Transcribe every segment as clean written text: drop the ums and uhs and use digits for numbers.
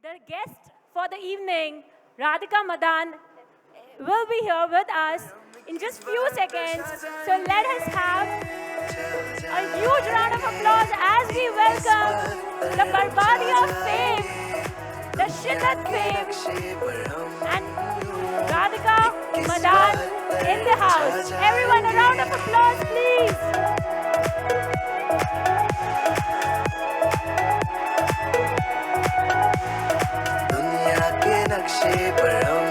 The guest for the evening, Radhika Madan, will be here with us in just few seconds. So let us have a huge round of applause as we welcome the Barbadi of fame, the Shiddat fame, and Radhika Madan in the house. Everyone, a round of applause, please. दुनिया के नक्शे पर हम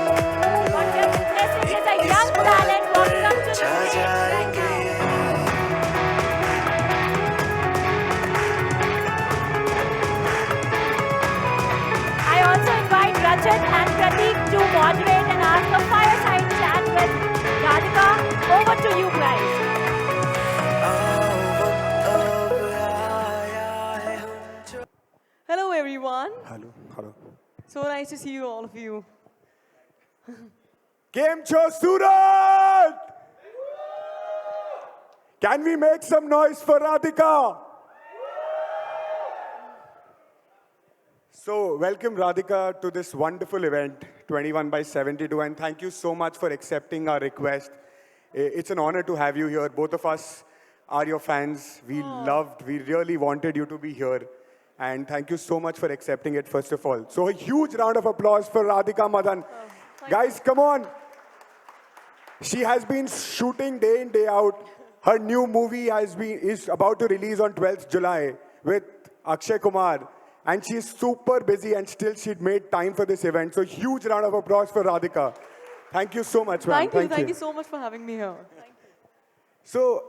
What we are witnessing is a young talent walking up to the छा stage right जाएंगे now. I also invite Rajat and Prateek to moderate and ask a fireside chat with Radhika. Over to you guys. अब आया है हम जो Hello, everyone. Hello. So nice to see you, all of you. Game show Surat! Can we make some noise for Radhika? So, welcome Radhika to this wonderful event, 21 by 72, and thank you so much for accepting our request. It's an honor to have you here. Both of us are your fans. We really wanted you to be here. And thank you so much for accepting it, first of all. So, a huge round of applause for Radhika Madan. Guys, come on. She has been shooting day in, day out. Her new movie is about to release on 12th July with Akshay Kumar. And she's super busy and still she'd made time for this event. So huge round of applause for Radhika. Thank you so much, ma'am. Thank you so much for having me here. So,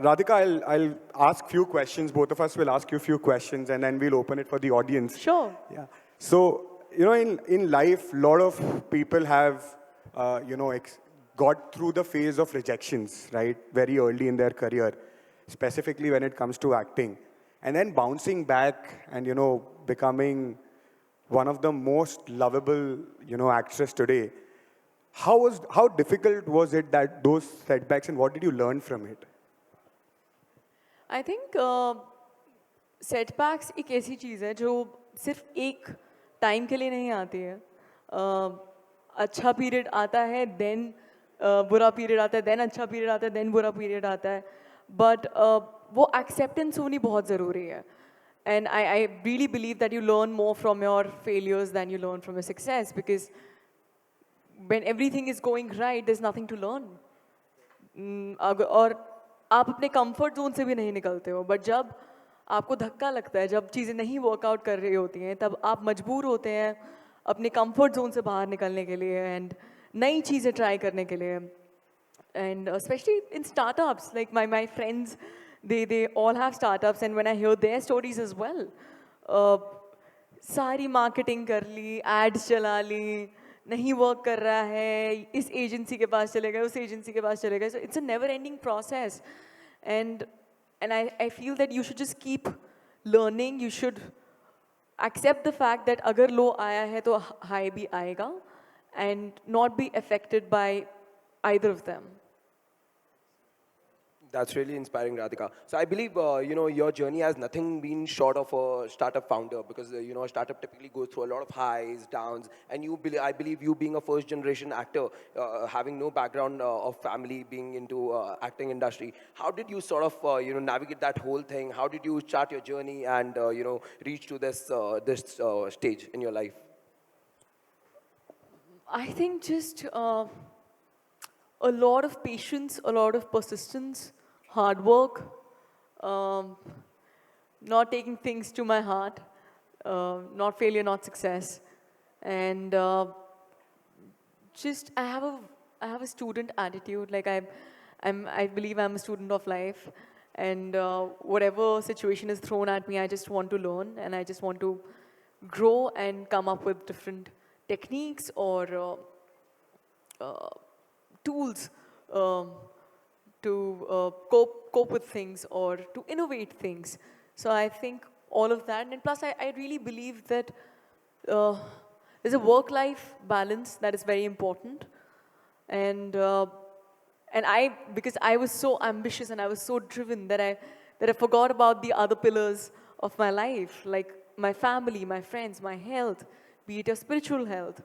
Radhika, I'll ask few questions. Both of us will ask you a few questions and then we'll open it for the audience. Sure. Yeah. So, in life, a lot of people have, got through the phase of rejections, right? Very early in their career, specifically when it comes to acting. And then bouncing back and, becoming one of the most lovable, actress today. How difficult was it that those setbacks and what did you learn from it? I think setbacks एक ऐसी चीज़ है जो सिर्फ एक time के लिए नहीं आती है. अच्छा पीरियड आता है, then बुरा पीरियड आता है, then अच्छा पीरियड आता है, then बुरा पीरियड आता है. But वो acceptance होनी बहुत ज़रूरी है. And I really believe that you learn more from your failures than you learn from your success, because when everything is going right, there's nothing to learn. और आप अपने comfort zone से भी नहीं निकलते हो, but जब आपको धक्का लगता है, जब चीज़ें नहीं workout कर रही होती हैं, तब आप मजबूर होते हैं अपने comfort zone से बाहर निकलने के लिए and नई चीज़ें try करने के लिए. And especially in startups, like my friends, they all have startups, and when I hear their stories as well, सारी marketing कर ली, ads चला ली, नहीं work कर रहा है, इस agency के पास चले गए, उस agency के पास चले गए. So it's a never-ending process, and I feel that you should just keep learning. You should accept the fact that अगर low आया है तो high भी आएगा, and not be affected by either of them. That's really inspiring, Radhika. So I believe, your journey has nothing been short of a startup founder, because, a startup typically goes through a lot of highs, downs, and I believe you being a first generation actor, having no background of family, being into acting industry, how did you sort of, navigate that whole thing? How did you start your journey and, reach to this stage in your life? I think just a lot of patience, a lot of persistence, hard work, not taking things to my heart, not failure, not success, and just I have a student attitude. Like I believe I'm a student of life, and whatever situation is thrown at me, I just want to learn, and I just want to grow and come up with different techniques or tools to cope with things or to innovate things. So I think all of that, and plus I really believe that there's a work-life balance that is very important, and because I was so ambitious and I was so driven that I forgot about the other pillars of my life, like my family, my friends, my health, be it your spiritual health,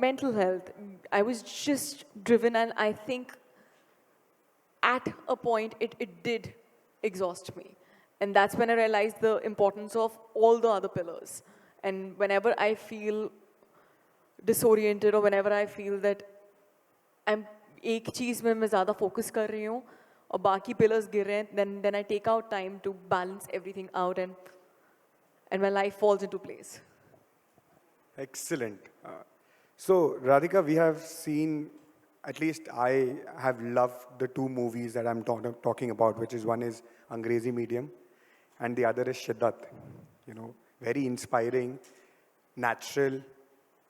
mental health. I was just driven, and I think at a point it did exhaust me. And that's when I realized the importance of all the other pillars. And whenever I feel disoriented, or whenever I feel that I'm एक चीज में मैं ज़्यादा focus कर रही हूँ और बाकी pillars गिर रहे हैं, then I take out time to balance everything out, and my life falls into place. Excellent. So, Radhika, we have seen, at least I have loved the two movies that I'm talking about, which is one is Angrezi Medium and the other is Shiddat. You know, very inspiring, natural,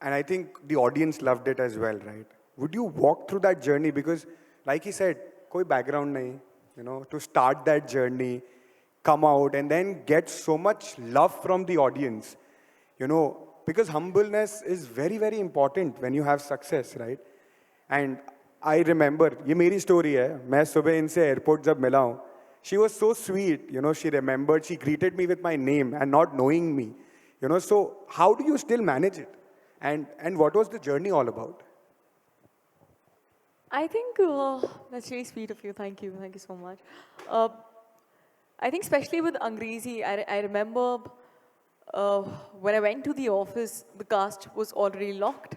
and I think the audience loved it as well, right? Would you walk through that journey? Because, like he said, koi background nahi, you know, to start that journey, come out, and then get so much love from the audience, you know, because humbleness is very, very important when you have success, right? And I remember, ये मेरी story है, मैं सुबह इनसे airport जब मिला हूँ, she was so sweet, you know, she remembered, she greeted me with my name and not knowing me, you know, so how do you still manage it? And what was the journey all about? I think that's really sweet of you. Thank you so much. I think especially with Angrezi, I remember when I went to the office, the cast was already locked,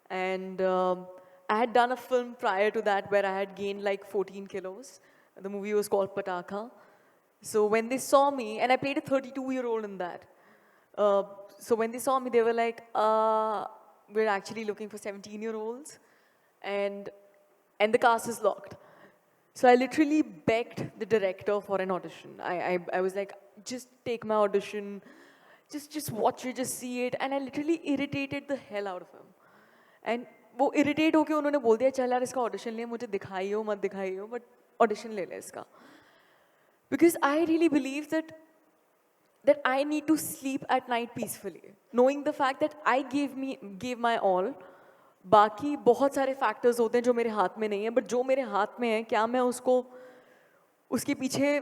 and I had done a film prior to that where I had gained like 14 kilos. The movie was called Pataka. So when they saw me, and I played a 32-year-old in that. So when they saw me, they were like, we're actually looking for 17-year-olds, and the cast is locked. So I literally begged the director for an audition. I was like, just take my audition, just watch it, just see it. And I literally irritated the hell out of him. And वो irritate होके उन्होंने बोल दिया चल यार इसका audition ले, मुझे दिखाइयो मत दिखाइयो, but audition ले ले इसका. Because I really believe that I need to sleep at night peacefully, knowing the fact that I gave my all. बाकी बहुत सारे factors होते हैं जो मेरे हाथ में नहीं है, but जो मेरे हाथ में है, क्या मैं उसके पीछे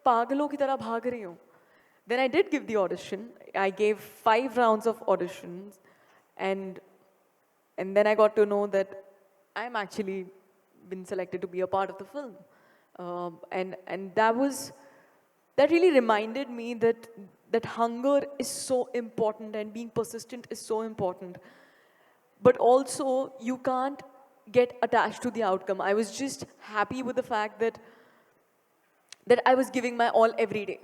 पागलों की तरह भाग रही हूँ? Then I did give the audition. I gave 5 rounds of auditions, and then I got to know that I'm actually been selected to be a part of the film, and that really reminded me that hunger is so important and being persistent is so important. But also, you can't get attached to the outcome. I was just happy with the fact that I was giving my all every day,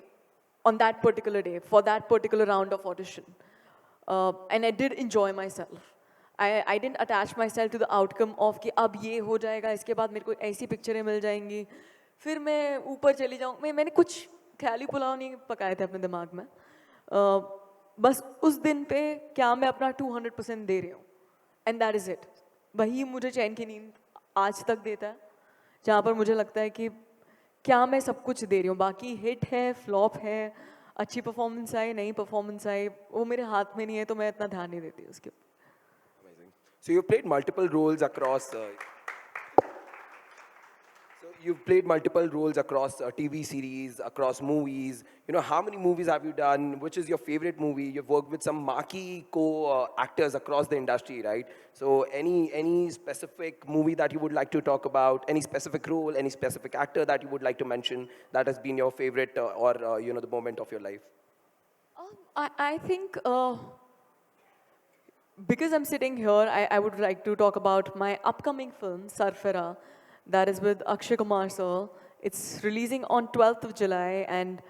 on that particular day, for that particular round of audition. And I did enjoy myself. I didn't attach myself to the outcome of कि अब ये हो जाएगा, इसके बाद मेरे को ऐसी पिक्चरें मिल जाएंगी, फिर मैं ऊपर चली जाऊँ. मैंने कुछ ख्याली पुलाव नहीं पकाए थे अपने दिमाग में. बस उस दिन पे क्या मैं अपना 200% दे रही हूँ. And that is it. वही मुझे चैन की नींद आज तक देता है, जहाँ पर मुझे लगता है कि क्या मैं सब कुछ दे रही हूँ. बाकी हिट है, फ्लॉप है, अच्छी परफॉर्मेंस आए, नई परफॉर्मेंस आए, वो मेरे हाथ में नहीं है, तो मैं इतना ध्यान नहीं देती उसके ऊपर. Amazing. So you've played multiple roles across. You've played multiple roles across TV series, across movies. You know, how many movies have you done? Which is your favorite movie? You've worked with some marquee co-actors across the industry, right? So any specific movie that you would like to talk about? Any specific role? Any specific actor that you would like to mention that has been your favorite or you know, the moment of your life? I think because I'm sitting here, I would like to talk about my upcoming film, Sarfara. That is with Akshay Kumar sir. It's releasing on 12th of July, and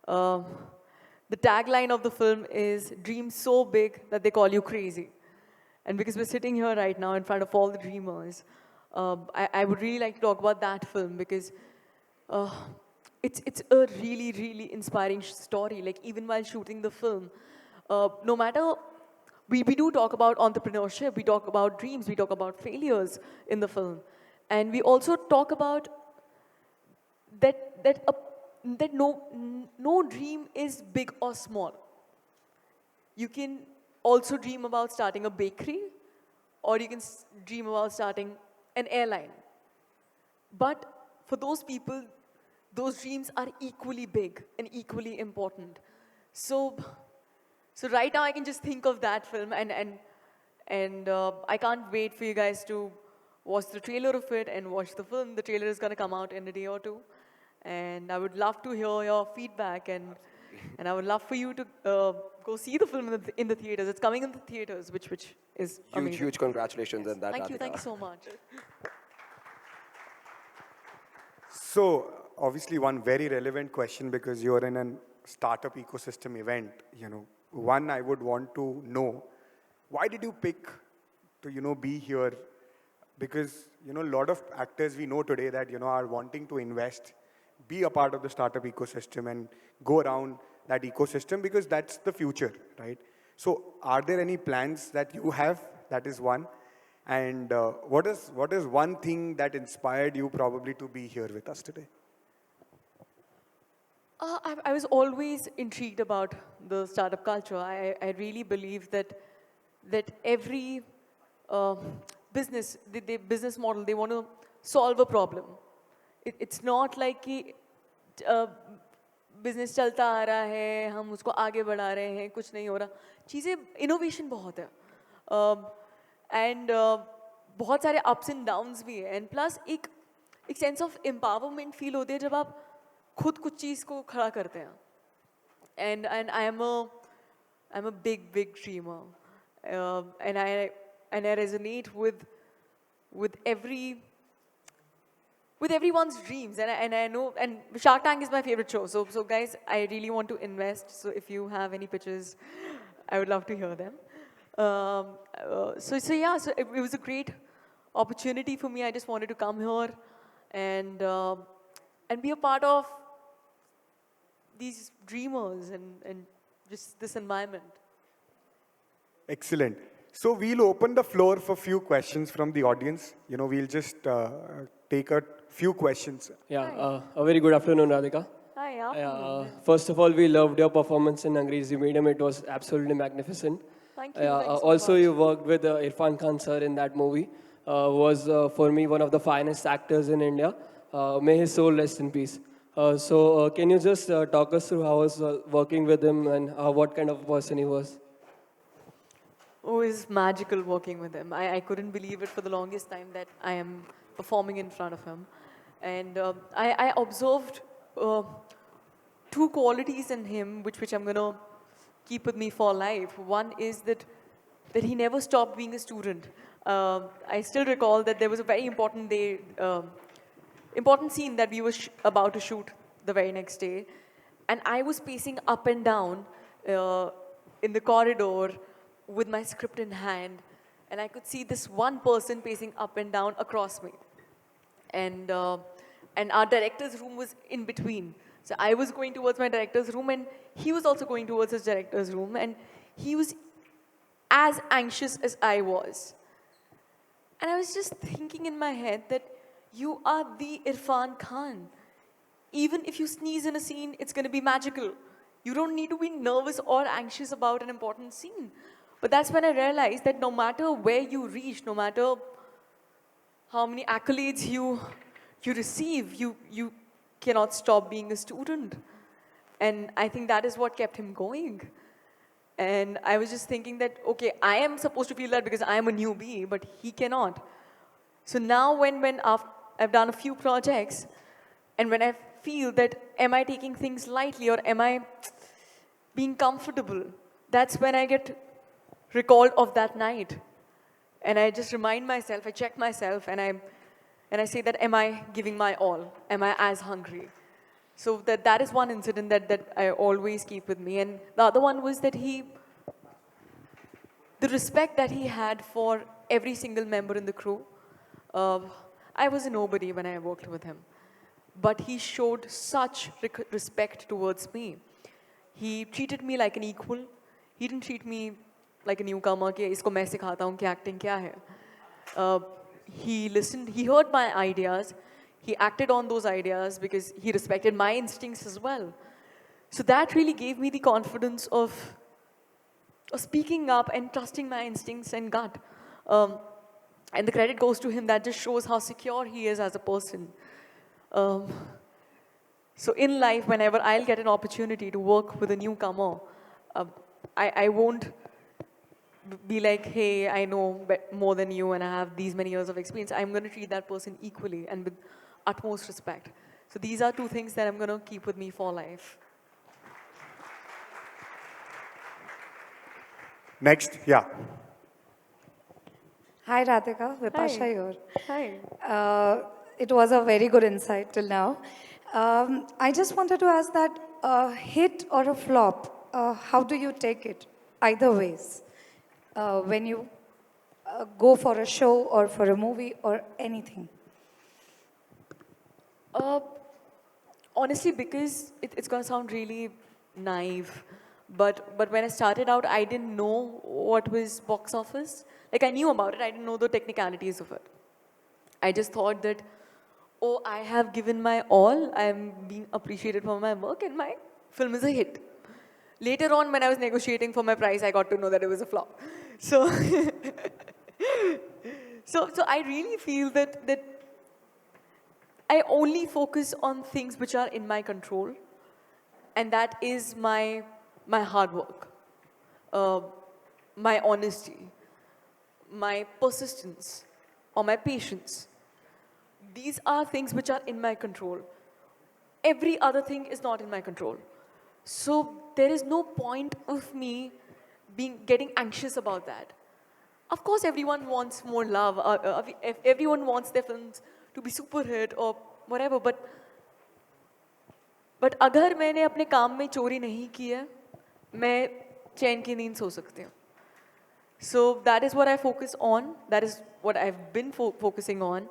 the tagline of the film is "Dream so big that they call you crazy." And because we're sitting here right now in front of all the dreamers, I would really like to talk about that film because it's a really, really inspiring story. Like even while shooting the film, no matter we do talk about entrepreneurship, we talk about dreams, we talk about failures in the film. And we also talk about that no dream is big or small. You can also dream about starting a bakery, or you can dream about starting an airline. But for those people, those dreams are equally big and equally important. So So right now I can just think of that film, and I can't wait for you guys to watch the trailer of it and watch the film. The trailer is gonna come out in a day or two, and I would love to hear your feedback, and I would love for you to go see the film in the theaters. It's coming in the theaters, which is amazing. Huge congratulations on that, Thank you Radhika. so much. So, obviously, one very relevant question because you're in a startup ecosystem event. One, I would want to know, why did you pick to be here? Because a lot of actors we know today that are wanting to invest, be a part of the startup ecosystem, and go around that ecosystem because that's the future, right? So, are there any plans that you have? That is one. And what is one thing that inspired you probably to be here with us today? I was always intrigued about the startup culture. I really believe that every business, the business model, they want to solve a problem. It's not like कि business चलता आ रहा है, हम उसको आगे बढ़ा रहे हैं, कुछ नहीं हो रहा. चीज़ें innovation बहुत है. And बहुत सारे ups and downs भी है. And plus एक sense of empowerment feel होती है जब आप खुद कुछ चीज़ को खड़ा करते हैं. And I'm a big dreamer, and I resonate with everyone's dreams, and I know, and Shark Tank is my favorite show. So guys, I really want to invest. So if you have any pitches, I would love to hear them. So it was a great opportunity for me. I just wanted to come here and be a part of these dreamers and just this environment. Excellent. So we'll open the floor for few questions from the audience. We'll just take a few questions. Yeah, a very good afternoon, Radhika. Hi, First of all, we loved your performance in Angrezi Medium. It was absolutely magnificent. Thank you. Thanks so Also, much. you worked with Irfan Khan sir in that movie. Was for me one of the finest actors in India. May his soul rest in peace. So can you just talk us through how was working with him and what kind of person he was? Oh, it's magical working with him. I couldn't believe it for the longest time that I am performing in front of him. And I observed two qualities in him which I'm going to keep with me for life. One is that he never stopped being a student. I still recall that there was a very important day, important scene that we were about to shoot the very next day. And I was pacing up and down in the corridor with my script in hand. And I could see this one person pacing up and down across me. And our director's room was in between. So I was going towards my director's room, and he was also going towards his director's room. And he was as anxious as I was. And I was just thinking in my head that you are the Irfan Khan. Even if you sneeze in a scene, it's going to be magical. You don't need to be nervous or anxious about an important scene. But that's when I realized that no matter where you reach, no matter how many accolades you receive, you cannot stop being a student. And I think that is what kept him going. And I was just thinking that, okay, I am supposed to feel that because I am a newbie, but he cannot. So now when I've done a few projects, and when I feel that, am I taking things lightly or am I being comfortable? That's when I get recalled of that night. And I just remind myself, I check myself, and I say that, am I giving my all? Am I as hungry? So that is one incident that I always keep with me. And the other one was that the respect that he had for every single member in the crew. I was a nobody when I worked with him. But he showed such respect towards me. He treated me like an equal. He didn't treat me like a newcomer, कि इसको मैं सिखाता हूँ कि acting क्या है. He listened, he heard my ideas, he acted on those ideas because he respected my instincts as well. So that really gave me the confidence of speaking up and trusting my instincts and gut. And the credit goes to him. That just shows how secure he is as a person. So in life, whenever I'll get an opportunity to work with a newcomer, I won't be like, hey, I know more than you and I have these many years of experience. I'm going to treat that person equally and with utmost respect. So these are two things that I'm going to keep with me for life. Next, yeah. Hi Radhika, Vipasha Hi. here. Hi. It was a very good insight till now. I just wanted to ask that hit or a flop, how do you take it? Either ways. When you go for a show or for a movie or anything. Uh, Honestly, because it's going to sound really naive, but when I started out, I didn't know what was box office. Like I knew about it, I didn't know the technicalities of it. I just thought that, oh, I have given my all, I am being appreciated for my work, and my film is a hit. Later on, when I was negotiating for my price, I got to know that it was a flop. So, so I really feel that I only focus on things which are in my control, and that is my hard work, uh, my honesty, my persistence, or my patience. These are things which are in my control. Every other thing is not in my control. So there is no point of me getting anxious about that. Of course, everyone wants more love. Everyone wants their films to be super hit or whatever. But अगर मैंने अपने काम में चोरी नहीं की है, मैं चैन की नींद सो सकती हूँ. So that is what I focus on. That is what I've been focusing on.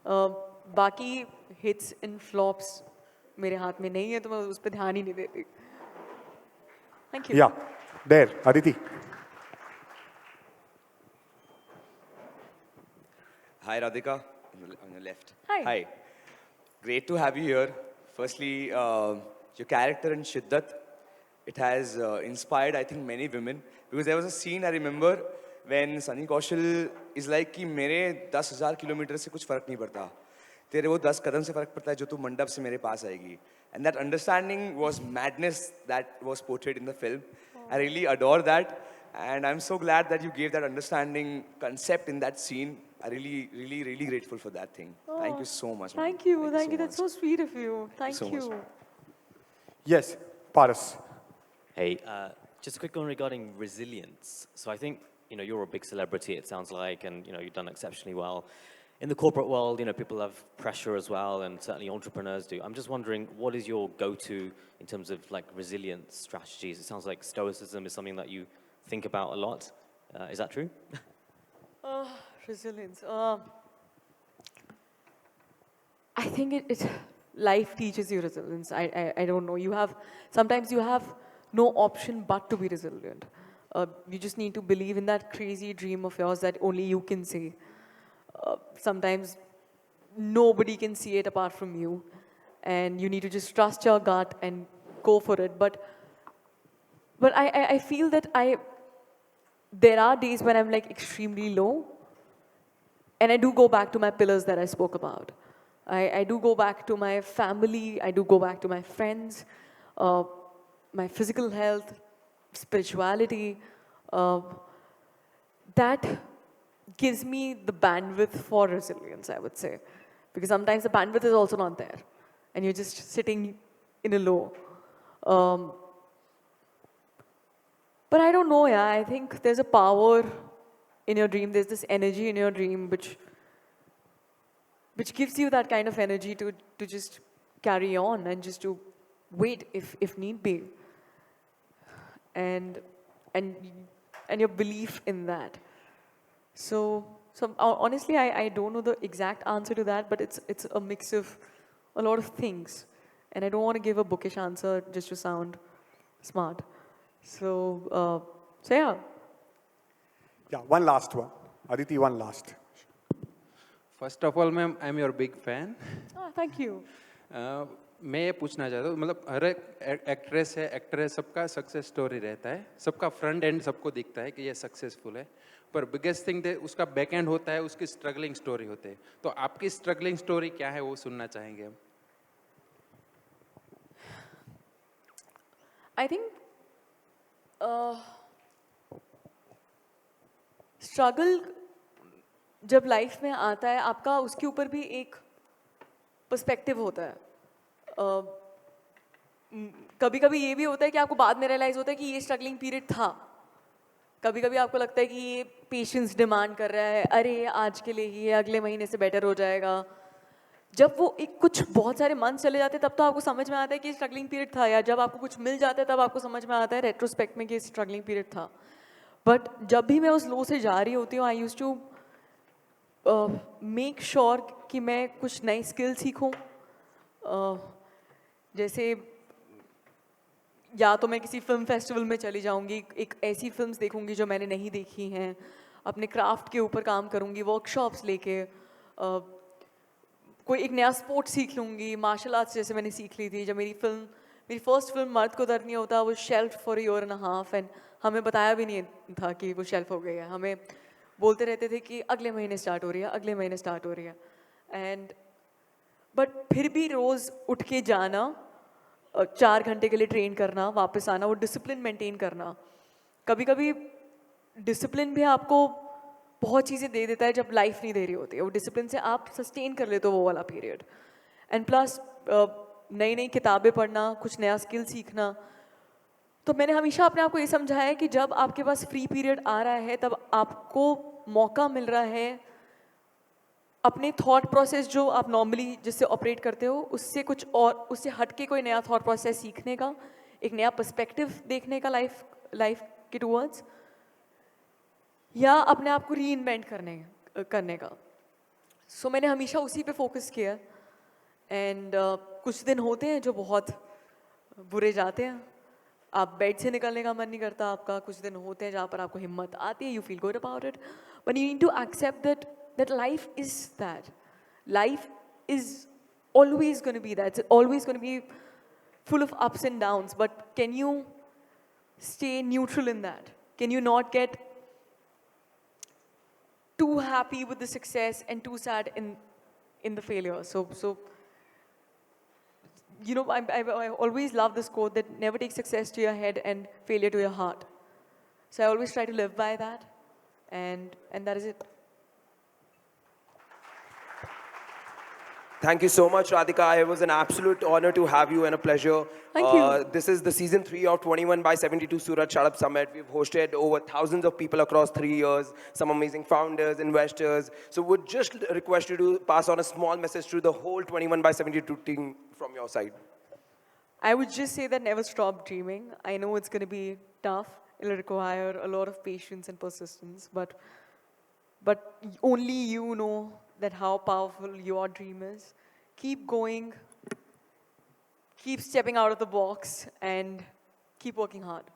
बाकी hits and flops मेरे हाथ में नहीं है, तो मैं उस पर ध्यान ही नहीं देती. Thank you. Yeah, there, Aditi. Hi, Radhika, on your left. Hi. Hi. Great to have you here. Firstly, your character in Shiddat, it has inspired, I think, many women. Because there was a scene I remember when Sunny Kaushal is like कि मेरे 10,000 kilometre से कुछ फर्क नहीं पड़ता. तेरे वो 10 कदम से फर्क पड़ता है जो तू मंडप से मेरे पास आएगी. And that understanding was madness that was portrayed in the film. I really adore that. And I'm so glad that you gave that understanding concept in that scene. I'm really grateful for that thing. Thank you so much. man. Thank you. Thank you. so That's much. so sweet of you. Thank so you. much. Yes, Paras. Hey, just a quick one regarding resilience. So I think, you're a big celebrity, it sounds like, and, you've done exceptionally well. In the corporate world, people have pressure as well, and certainly entrepreneurs do. I'm just wondering, what is your go-to in terms of, like, resilience strategies? It sounds like stoicism is something that you think about a lot. Is that true? Resilience. I think life teaches you resilience. I don't know. Sometimes you have no option but to be resilient. You just need to believe in that crazy dream of yours that only you can see. Sometimes nobody can see it apart from you, and you need to just trust your gut and go for it. But I feel that there are days when I'm like extremely low, and I do go back to my pillars that I spoke about. I do go back to my family, I do go back to my friends, my physical health, spirituality. That gives me the bandwidth for resilience, I would say. Because sometimes the bandwidth is also not there, and you're just sitting in a low. But I don't know, yeah. I think there's a power in your dream. There's this energy in your dream which gives you that kind of energy to just carry on and just to wait if need be. And your belief in that. So honestly, I don't know the exact answer to that, but it's a mix of a lot of things. And I don't want to give a bookish answer just to sound smart. So yeah. Yeah, one last one. Aditi, one last. First of all ma'am I am your big fan. Thank you. मैं ये पूछना चाहता हूँ, मतलब हर एक actress है, actor है, सबका सक्सेस स्टोरी रहता है, सबका फ्रंट एंड सबको दिखता है कि ये सक्सेसफुल है, पर बिगेस्ट थिंग उसका बैक एंड होता है, उसकी स्ट्रगलिंग स्टोरी होती है. तो आपकी स्ट्रगलिंग स्टोरी क्या है वो सुनना चाहेंगे हम. I think स्ट्रगल जब लाइफ में आता है आपका उसके ऊपर भी एक पर्सपेक्टिव होता है। कभी कभी ये भी होता है कि आपको बाद में रियलाइज होता है कि ये स्ट्रगलिंग पीरियड था। कभी कभी आपको लगता है कि ये पेशेंस डिमांड कर रहा है, अरे आज के लिए ही है, अगले महीने से बेटर हो जाएगा। जब वो एक कुछ बहुत सारे मंथ चले जाते हैं तब तो आपको समझ में आता है कि स्ट्रगलिंग पीरियड था, या जब आपको कुछ मिल जाता है तब आपको समझ में आता है रेट्रोस्पेक्ट में कि स्ट्रगलिंग पीरियड था। बट जब भी मैं उस लो से जा रही होती हूँ, आई यूज टू मेक श्योर कि मैं कुछ नई स्किल सीखूँ। जैसे या तो मैं किसी फिल्म फेस्टिवल में चली जाऊंगी, एक ऐसी फिल्म्स देखूंगी जो मैंने नहीं देखी हैं, अपने क्राफ्ट के ऊपर काम करूंगी, वर्कशॉप्स लेके, कोई एक नया स्पोर्ट सीख लूँगी, मार्शल आर्ट्स जैसे मैंने सीख ली थी। जब मेरी फर्स्ट फिल्म मर्द को दर्द नहीं होता वो shelf for year and half, and हमें बताया भी नहीं था कि वो शेल्फ हो गई है। हमें बोलते रहते थे कि अगले महीने स्टार्ट हो रही है, अगले महीने स्टार्ट हो रही है। एंड बट फिर भी रोज़ उठ के जाना, 4 घंटे के लिए ट्रेन करना, वापस आना, वो डिसिप्लिन मेंटेन करना। कभी कभी डिसिप्लिन भी आपको बहुत चीज़ें दे देता है जब लाइफ नहीं दे रही होती है। वो डिसिप्लिन से आप सस्टेन कर लेते हो वो वाला पीरियड। एंड प्लस नई नई किताबें पढ़ना, कुछ नया स्किल सीखना। तो मैंने हमेशा अपने आप को ये समझाया है कि जब आपके पास फ्री पीरियड आ रहा है तब आपको मौका मिल रहा है अपने थॉट प्रोसेस जो आप नॉर्मली जिससे ऑपरेट करते हो उससे कुछ और, उससे हटके कोई नया थॉट प्रोसेस सीखने का, एक नया पर्सपेक्टिव देखने का लाइफ के टूवर्ड्स, या अपने आप को री इन्वेंट करने का। सो मैंने हमेशा उसी पे फोकस किया। एंड कुछ दिन होते हैं जो बहुत बुरे जाते हैं, आप बेड से निकलने का मन नहीं करता आपका। कुछ दिन होते हैं जहाँ पर आपको हिम्मत आती है, you feel good about it, but you need to accept that life is that. Life is always going to be that. It's always going to be full of ups and downs. But can you stay neutral in that? Can you not get too happy with the success and too sad in the failure? So you know, I always love this quote that never take success to your head and failure to your heart. So I always try to live by that, and that is it. Thank you so much, Radhika. It was an absolute honor to have you and a pleasure. Thank you. This is the season 3 of 21 by 72 Surat Startup Summit. We've hosted over thousands of people across 3 years, some amazing founders, investors. So would just request you to pass on a small message to the whole 21 by 72 team from your side. I would just say that never stop dreaming. I know it's going to be tough. It'll require a lot of patience and persistence, but only you know that how powerful your dream is. Keep going, keep stepping out of the box, and keep working hard.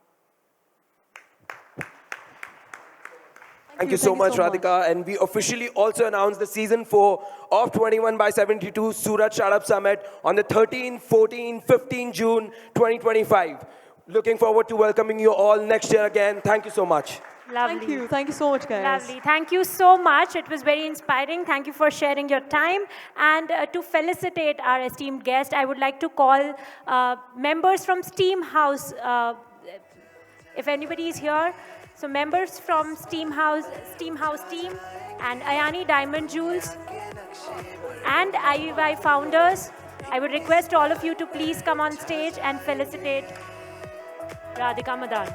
Thank you so much, Radhika. And we officially also announced the season 4 of 21 by 72 Surat Startup Summit on the 13, 14, 15 June 2025. Looking forward to welcoming you all next year again. Thank you so much. Lovely. Thank you so much, guys. Lovely. Thank you so much. It was very inspiring. Thank you for sharing your time. And to felicitate our esteemed guest, I would like to call members from Steam House. If anybody is here, so members from Steam House team, and Ayani Diamond Jewels, and IUI founders, I would request all of you to please come on stage and felicitate Radhika Madan.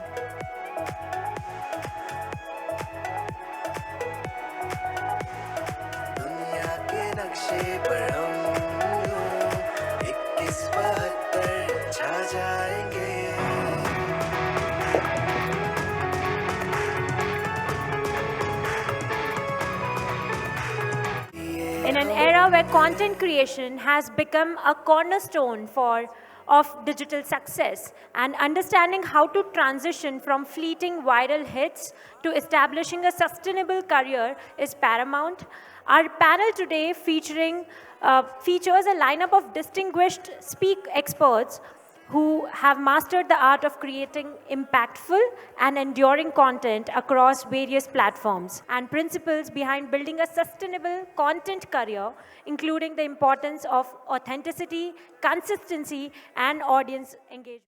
दुनिया के नक्शे पर हम 2172 छा जाएंगे। In an era where content creation has become a cornerstone of digital success, and understanding how to transition from fleeting viral hits to establishing a sustainable career is paramount. Our panel today features a lineup of distinguished experts who have mastered the art of creating impactful and enduring content across various platforms, and principles behind building a sustainable content career, including the importance of authenticity, consistency, and audience engagement.